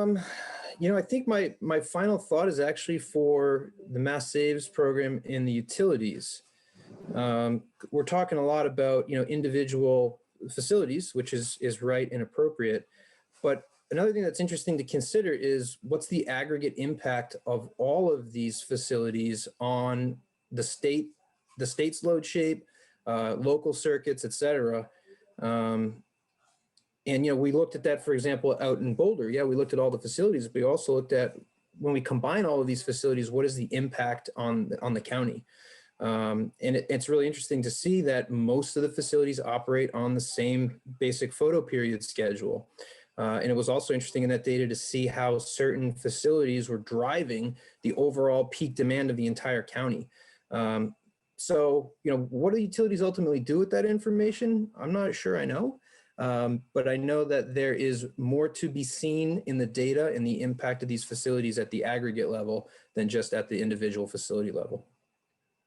I think my final thought is actually for the Mass Saves program in the utilities. We're talking a lot about, individual facilities, which is right and appropriate. But another thing that's interesting to consider is what's the aggregate impact of all of these facilities on the state's load shape, local circuits, et cetera. And we looked at that, for example, out in Boulder. Yeah, we looked at all the facilities, but we also looked at, when we combine all of these facilities, what is the impact on the county? And it's really interesting to see that most of the facilities operate on the same basic photo period schedule. And it was also interesting in that data to see how certain facilities were driving the overall peak demand of the entire county. So, what do the utilities ultimately do with that information? I'm not sure I know. But I know that there is more to be seen in the data and the impact of these facilities at the aggregate level than just at the individual facility level.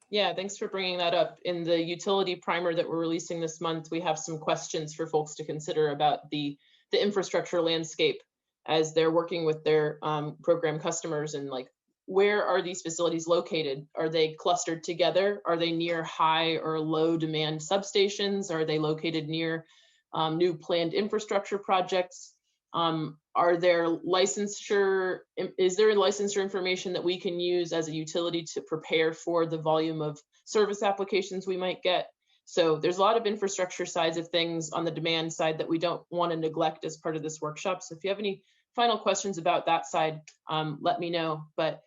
Yeah, thanks for bringing that up. In the utility primer that we're releasing this month, we have some questions for folks to consider about the infrastructure landscape as they're working with their program customers, and like, where are these facilities located? Are they clustered together? Are they near high or low demand substations? Are they located near new planned infrastructure projects? Is there licensure information that we can use as a utility to prepare for the volume of service applications we might get? So there's a lot of infrastructure sides of things on the demand side that we don't want to neglect as part of this workshop. So if you have any final questions about that side, let me know. But